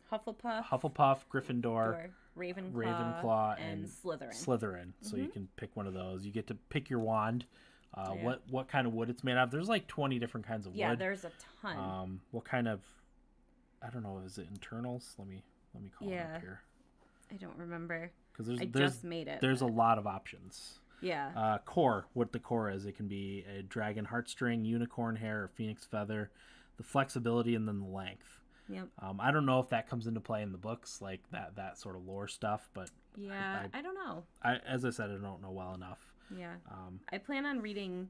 Hufflepuff, Gryffindor, Ravenclaw, and Slytherin. So you can pick one of those. You get to pick your wand. What kind of wood it's made of. There's 20 different kinds of wood. Yeah, there's a ton. What kind of, I don't know, is it internals? Let me call it up here. I don't remember. Because I just made it. There's a lot of options. Yeah. Core, what the core is. It can be a dragon heartstring, unicorn hair, or phoenix feather, the flexibility, and then the length. Yep. I don't know if that comes into play in the books, that sort of lore stuff, but yeah, I don't know. As I said, I don't know well enough. Yeah. I plan on reading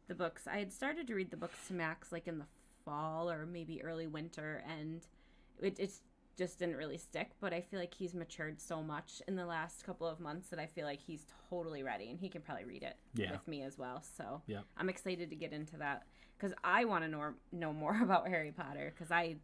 the books. I had started to read the books to Max in the fall or maybe early winter, and it just didn't really stick. But I feel like he's matured so much in the last couple of months that I feel like he's totally ready, and he can probably read it with me as well. So I'm excited to get into that, because I want to know more about Harry Potter, because I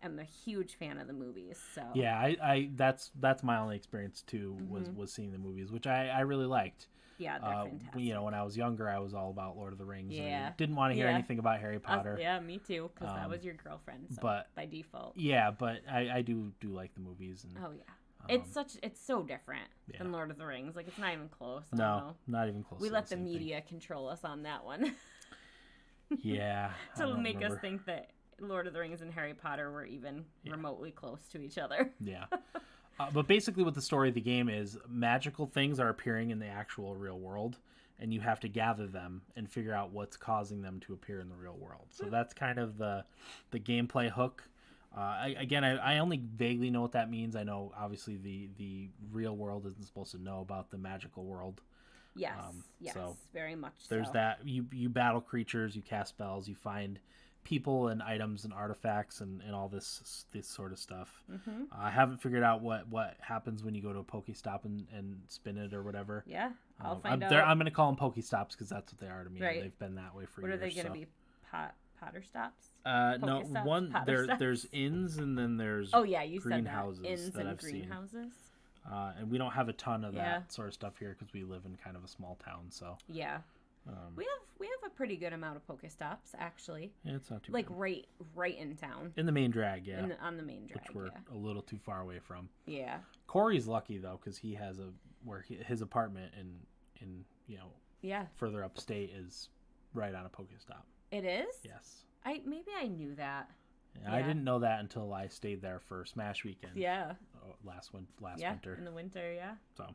am a huge fan of the movies. So yeah, I that's my only experience too, was seeing the movies, which I really liked. Yeah, they're fantastic. When I was younger, I was all about Lord of the Rings. Yeah, and didn't want to hear anything about Harry Potter. Yeah, me too, because that was your girlfriend. So but by default. Yeah, but I do like the movies. And, oh yeah, it's so different than Lord of the Rings. It's not even close. No, not even close. We let the media control us on that one. Yeah. To make us think that Lord of the Rings and Harry Potter were even remotely close to each other. Yeah. But basically what the story of the game is, magical things are appearing in the actual real world, and you have to gather them and figure out what's causing them to appear in the real world. So that's kind of the gameplay hook. I only vaguely know what that means. I know, obviously, the real world isn't supposed to know about the magical world. Yes, so very much so. There's that. You battle creatures, you cast spells, you find people and items and artifacts and all this sort of stuff. I haven't figured out what happens when you go to a Pokestop and spin it or whatever. Yeah, I'll find out. I'm going to call them Pokestops because that's what they are to me. Right. They've been that way for years. What are they going to be? Potter stops? No, one there's inns and then there's you said that. Greenhouses Inns that and I've greenhouses. seen. And we don't have a ton of that sort of stuff here because we live in kind of a small town. So yeah, we have a pretty good amount of Pokestops actually. Yeah, it's not too like bad. right in town. In the main drag, yeah. On the main drag, which we're a little too far away from. Yeah. Corey's lucky though because he has his apartment in further upstate is right on a Pokestop. It is? Yes. Maybe I knew that. Yeah. I didn't know that until I stayed there for Smash Weekend. Yeah. Last winter. In the winter, yeah. So,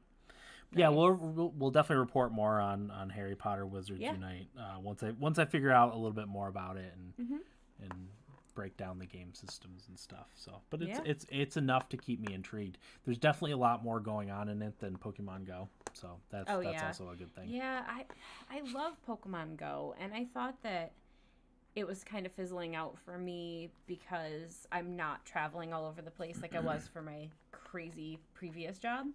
yeah, we'll definitely report more on Harry Potter Wizards Unite once I figure out a little bit more about it and break down the game systems and stuff. So, but it's enough to keep me intrigued. There's definitely a lot more going on in it than Pokemon Go. So that's also a good thing. Yeah, I love Pokemon Go, and I thought that it was kind of fizzling out for me because I'm not traveling all over the place like I was for my crazy previous job.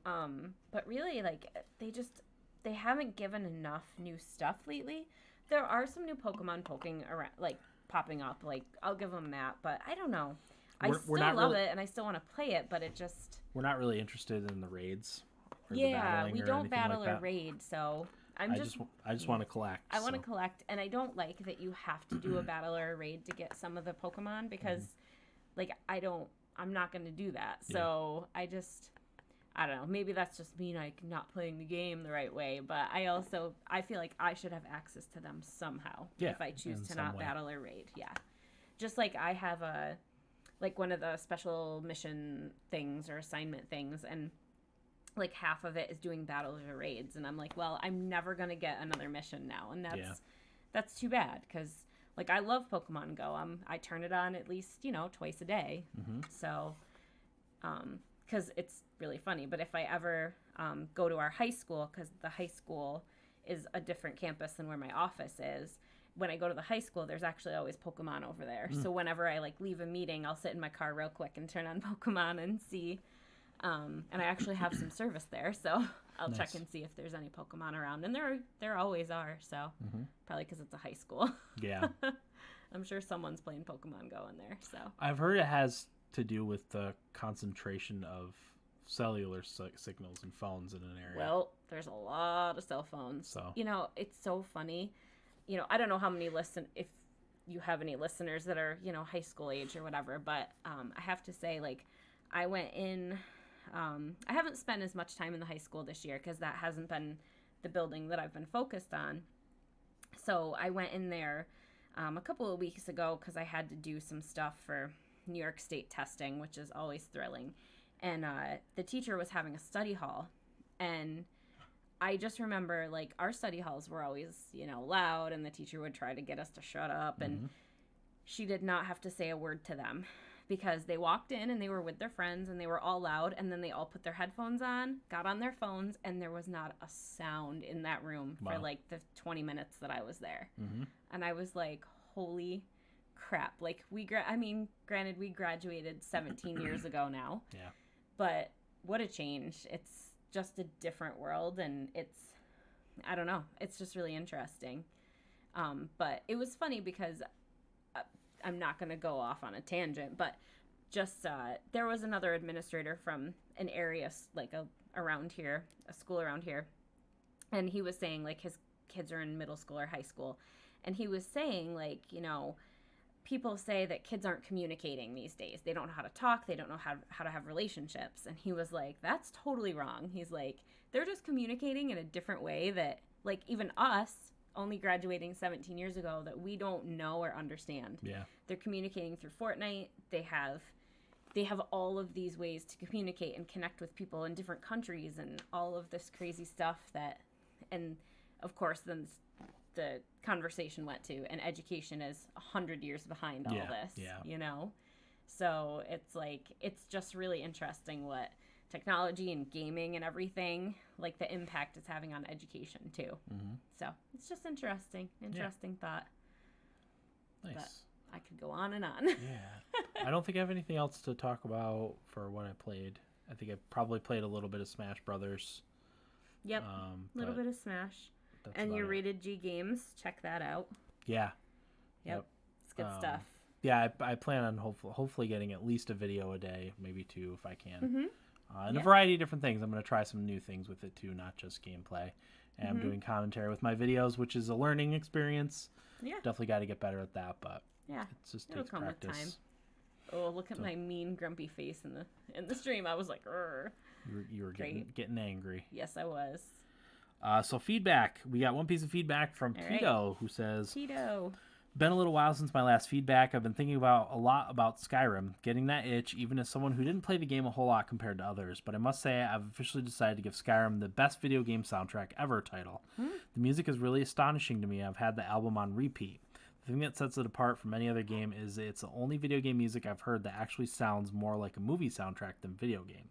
But really, like, they haven't given enough new stuff lately. There are some new Pokemon popping up. Like, I'll give them that, but I don't know. I still love it, and I still want to play it, but it just... We're not really interested in the raids. Yeah, we don't battle or raid, so... I just want to collect. I want to collect, and I don't like that you have to do a battle or a raid to get some of the Pokemon because, I'm not going to do that. So I don't know. Maybe that's just me, like, not playing the game the right way. But I feel like I should have access to them somehow if I choose to not battle or raid. Yeah, just like I have one of the special mission things or assignment things, and like half of it is doing battles or raids, and I'm like, well, I'm never gonna get another mission now, and that's too bad because like I love Pokemon Go. I turn it on at least twice a day, so because it's really funny. But if I ever go to our high school, because the high school is a different campus than where my office is. When I go to the high school, there's actually always Pokemon over there. So whenever I like leave a meeting, I'll sit in my car real quick and turn on Pokemon and see. And I actually have some service there, so I'll check and see if there's any Pokemon around. And there always are, so probably because it's a high school. Yeah. I'm sure someone's playing Pokemon Go in there, so. I've heard it has to do with the concentration of cellular signals and phones in an area. Well, there's a lot of cell phones. So. It's so funny. I don't know how many if you have any listeners that are, high school age or whatever, but I have to say, like, I went in... I haven't spent as much time in the high school this year because that hasn't been the building that I've been focused on. So I went in there a couple of weeks ago because I had to do some stuff for New York State testing, which is always thrilling. And the teacher was having a study hall. And I just remember, like, our study halls were always, loud, and the teacher would try to get us to shut up. And she did not have to say a word to them. Because they walked in and they were with their friends and they were all loud, and then they all put their headphones on, got on their phones, and there was not a sound in that room for like the 20 minutes that I was there. And I was like, holy crap. Like granted we graduated 17 years ago now. Yeah. But what a change. It's just a different world, and I don't know. It's just really interesting. But it was funny because I'm not going to go off on a tangent, but just there was another administrator from an area like around here, a school around here, and he was saying like his kids are in middle school or high school, and he was saying like, people say that kids aren't communicating these days. They don't know how to talk. They don't know how to have relationships. And he was like, that's totally wrong. He's like, they're just communicating in a different way that like even us, only graduating 17 years ago, that we don't know or understand. Yeah. They're communicating through Fortnite. They have all of these ways to communicate and connect with people in different countries and all of this crazy stuff and of course then the conversation went to, and education is 100 years behind all this, So it's like, it's just really interesting what technology and gaming and everything, like the impact it's having on education too. So it's just interesting thought. Nice. But I could go on and on. Yeah. I don't think I have anything else to talk about for what I played. I think I probably played a little bit of Smash Brothers. Yep. A little bit of Smash. And your Rated G games, check that out. Yeah. Yep. It's good stuff. Yeah, I plan on hopefully getting at least a video a day, maybe 2 if I can. Mm-hmm. And a variety of different things. I'm going to try some new things with it too, not just gameplay. And I'm doing commentary with my videos, which is a learning experience. Yeah. Definitely got to get better at that, but yeah, it just takes practice. With time. Oh, look at my mean, grumpy face in the stream. I was like, "Rrr." You were getting angry. Yes, I was. So feedback. We got one piece of feedback from Tito, who says, Tito. Been a little while since my last feedback. I've been thinking a lot about Skyrim, getting that itch, even as someone who didn't play the game a whole lot compared to others. But I must say, I've officially decided to give Skyrim the best video game soundtrack ever title. The music is really astonishing to me. I've had the album on repeat. The thing that sets it apart from any other game is it's the only video game music I've heard that actually sounds more like a movie soundtrack than video game.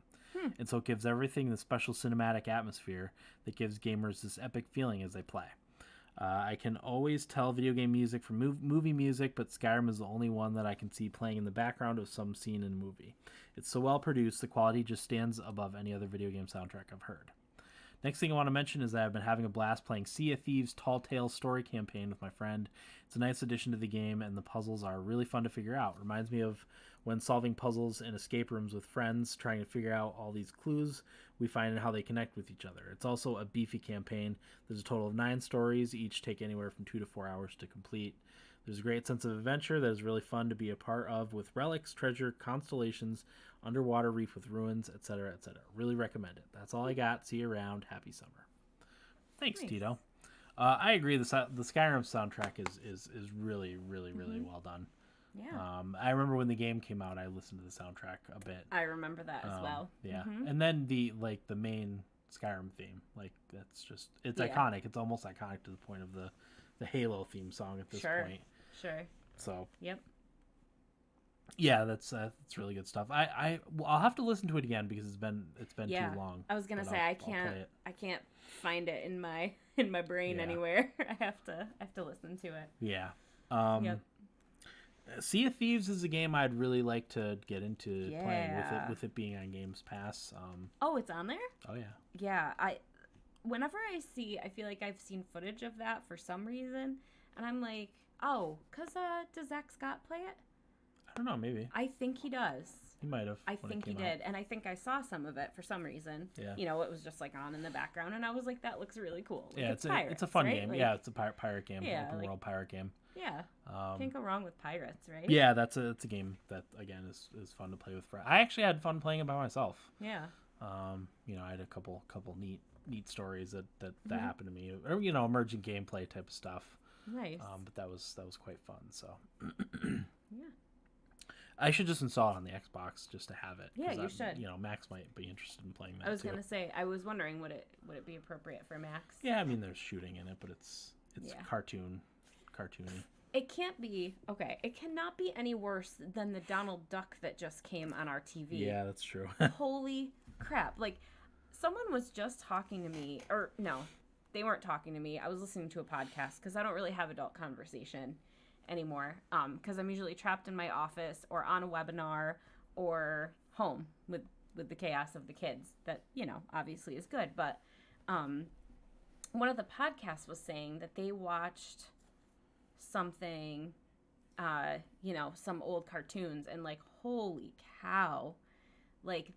And so it gives everything the special cinematic atmosphere that gives gamers this epic feeling as they play. I can always tell video game music from movie music, but Skyrim is the only one that I can see playing in the background of some scene in a movie. It's so well produced, the quality just stands above any other video game soundtrack I've heard. Next thing I want to mention is that I've been having a blast playing Sea of Thieves' Tall Tales story campaign with my friend. It's a nice addition to the game, and the puzzles are really fun to figure out. Reminds me of when solving puzzles in escape rooms with friends, trying to figure out all these clues we find and how they connect with each other. It's also a beefy campaign. There's a total of 9 stories, each take anywhere from 2 to 4 hours to complete. There's a great sense of adventure that is really fun to be a part of, with relics, treasure, constellations, underwater reef with ruins, etc., etc. Really recommend it. That's all I got. See you around. Happy summer. Thanks, nice. Tito. I agree. The Skyrim soundtrack is really, really, really well done. Yeah. I remember when the game came out, I listened to the soundtrack a bit. I remember that as well. Yeah. And then the main Skyrim theme, it's iconic. It's almost iconic to the point of the Halo theme song at this point. Sure. So. Yep. Yeah, that's really good stuff. I'll have to listen to it again because it's been too long. I was gonna say I can't find it in my brain anywhere. I have to listen to it. Yeah. Yep. Sea of Thieves is a game I'd really like to get into playing with it being on Games Pass. Oh, it's on there? Oh yeah. Yeah, whenever I feel like I've seen footage of that for some reason, and I'm like, oh, cause does Zach Scott play it? I don't know, maybe. I think he does. He might have. I think he did, and I think I saw some of it for some reason. Yeah. You know, it was just like on in the background, and I was like, that looks really cool. Like, yeah, it's pirates, it's a fun right? game. Like, yeah, it's a pirate game, open like, world pirate game. Yeah. Can't go wrong with pirates, right? Yeah, it's a game that again is fun to play with friends. I actually had fun playing it by myself. Yeah. I had a couple neat stories that happened to me, or emergent gameplay type of stuff. Nice. But that was quite fun. So. Yeah. I should just install it on the Xbox just to have it. Yeah, you should. Max might be interested in playing that. I was gonna say, I was wondering, would it be appropriate for Max? Yeah, I mean, there's shooting in it, but it's cartoony. It can't be okay. It cannot be any worse than the Donald Duck that just came on our TV. Yeah, that's true. Holy crap! Like, someone was just talking to me, or no, they weren't talking to me. I was listening to a podcast because I don't really have adult conversation anymore, because I'm usually trapped in my office or on a webinar or home with the chaos of the kids that obviously is good, but one of the podcasts was saying that they watched something, some old cartoons, and like, holy cow, like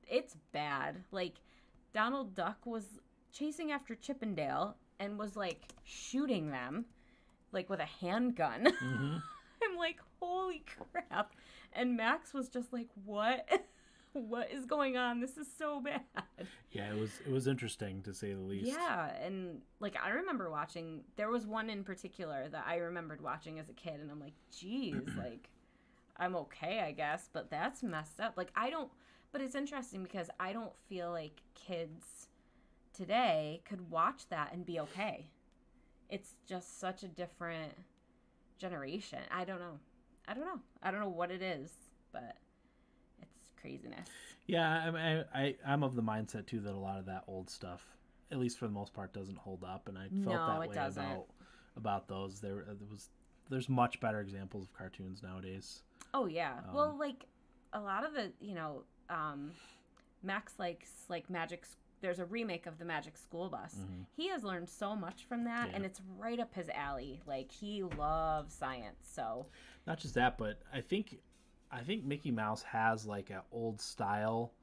it's bad. Like, Donald Duck was chasing after Chippendale and was like shooting them like with a handgun. Mm-hmm. I'm like, holy crap. And Max was just like, what is going on? This is so bad. Yeah, it was interesting to say the least. Yeah, and like, I remember watching, there was one in particular that I remembered watching as a kid, and I'm like, geez, like, I'm okay, I guess, but that's messed up. Like, but it's interesting because I don't feel like kids today could watch that and be okay. It's just such a different generation. I don't know. I don't know what it is, but it's craziness. Yeah, I'm of the mindset too that a lot of that old stuff, at least for the most part, doesn't hold up, and I felt that way about those. There was there's much better examples of cartoons nowadays. Oh yeah. Well, like a lot of the, Max likes like Magic. There's a remake of the Magic School Bus. Mm-hmm. He has learned so much from that, and it's right up his alley. Like he loves science, so. Not just that, but I think Mickey Mouse has like an old style,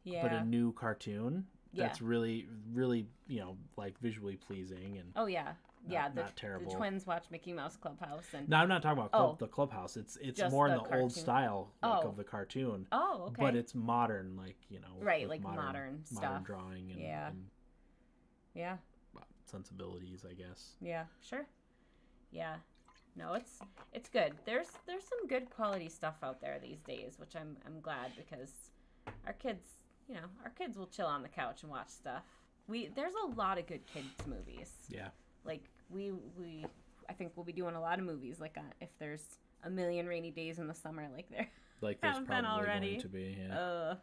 but a new cartoon that's really, really, like visually pleasing and. Oh yeah. Not terrible. The twins watch Mickey Mouse Clubhouse, and no, I'm not talking about the Clubhouse. It's more in the old style of the cartoon. Oh, okay. But it's modern, like right, like modern stuff, modern drawing, and yeah, sensibilities, I guess. Yeah, sure. Yeah, no, it's good. There's some good quality stuff out there these days, which I'm glad because our kids will chill on the couch and watch stuff. There's a lot of good kids movies. Yeah. Like I think we'll be doing a lot of movies. Like if there's a million rainy days in the summer, like there there's probably already going to be. Yeah.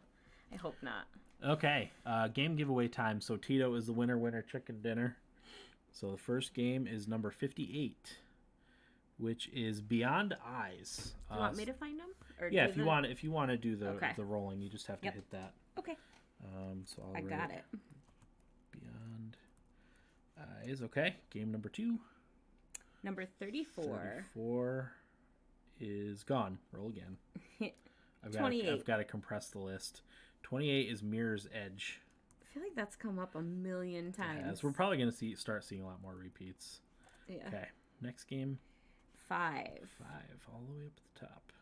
I hope not. Okay, game giveaway time. So Tito is the winner chicken dinner. So the first game is number 58, which is Beyond Eyes. Do you want me to find them? Or yeah, if you want to do the rolling, you just have to hit that. Okay. So I got it. Beyond Eyes. Okay, game number 2. Number 34. 34 is gone. Roll again. 28. I've got to compress the list. 28 is Mirror's Edge. I feel like that's come up a million times. Yeah, so we're probably going to start seeing a lot more repeats. Yeah. Okay, next game. 5. 5, all the way up at the top.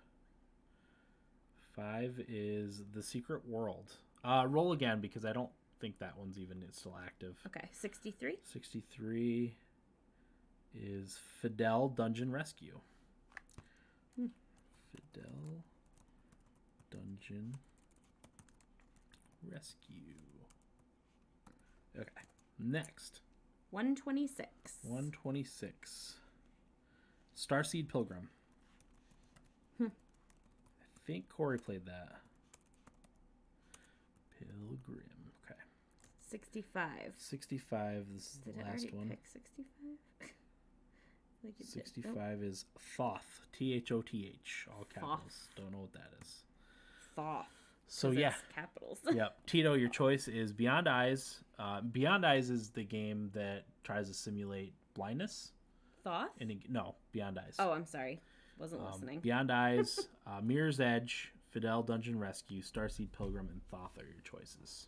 5 is The Secret World. Roll again because I don't think that one's still active. Okay, 63. 63 is Fidel Dungeon Rescue. Fidel Dungeon Rescue. Okay, next. 126. 126. Starseed Pilgrim. I think Corey played that. Pilgrim. Okay. 65. 65 is the last one. Pick 65? Like 65 is Thoth. Thoth. All capitals. Don't know what that is. Thoth. So yeah. Capitals. Yep. Tito, your choice is Beyond Eyes. Beyond Eyes is the game that tries to simulate blindness. Thoth? No, Beyond Eyes. Oh, I'm sorry. Wasn't listening. Beyond Eyes, Mirror's Edge, Fidel Dungeon Rescue, Starseed Pilgrim, and Thoth are your choices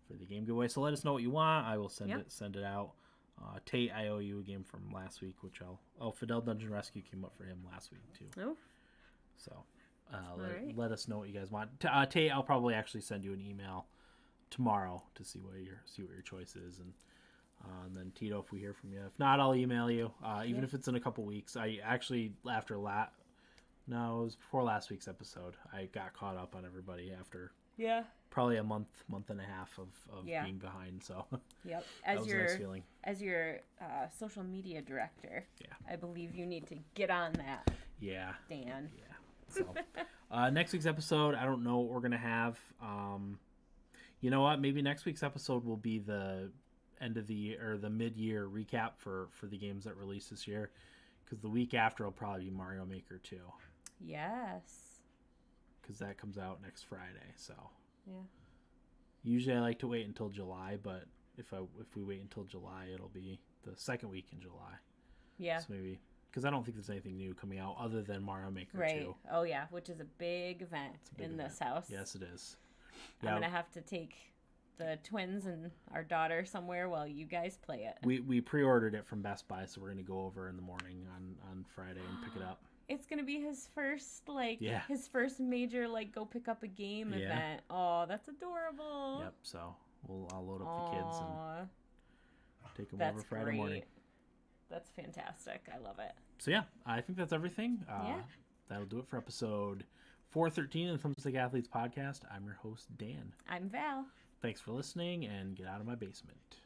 for the game giveaway. So let us know what you want. I will send it out. Tate, I owe you a game from last week, which Fidel Dungeon Rescue came up for him last week too. Oh. So let us know what you guys want. Tate, I'll probably actually send you an email tomorrow to see what your choice is, and then Tito, if we hear from you. If not, I'll email you. Even if it's in a couple weeks. I actually it was before last week's episode. I got caught up on everybody after probably a month and a half of being behind. So yep, that was a nice feeling. As your social media director, I believe you need to get on that. Yeah, Dan. Yeah. So next week's episode, I don't know what we're gonna have. You know what? Maybe next week's episode will be the end of the year or the mid-year recap for the games that released this year, because the week after will probably be Mario Maker 2. Yes. Because that comes out next Friday. So yeah. Usually I like to wait until July, but if we wait until July, it'll be the second week in July. Yeah. So maybe because I don't think there's anything new coming out other than Mario Maker 2. Right. Oh yeah, which is a big event this house. Yes, it is. Yeah. I'm gonna have to take the twins and our daughter somewhere while you guys play it. We pre-ordered it from Best Buy, so we're gonna go over in the morning on Friday and pick it up. It's gonna be his first his first major go pick up a game event. Oh, that's adorable. Yep. So I'll load up the kids and take them over Friday morning. That's fantastic. I love it. So yeah, I think that's everything. That'll do it for episode 413 of the Thumbstick Athletes podcast. I'm your host Dan. I'm Val. Thanks for listening, and get out of my basement.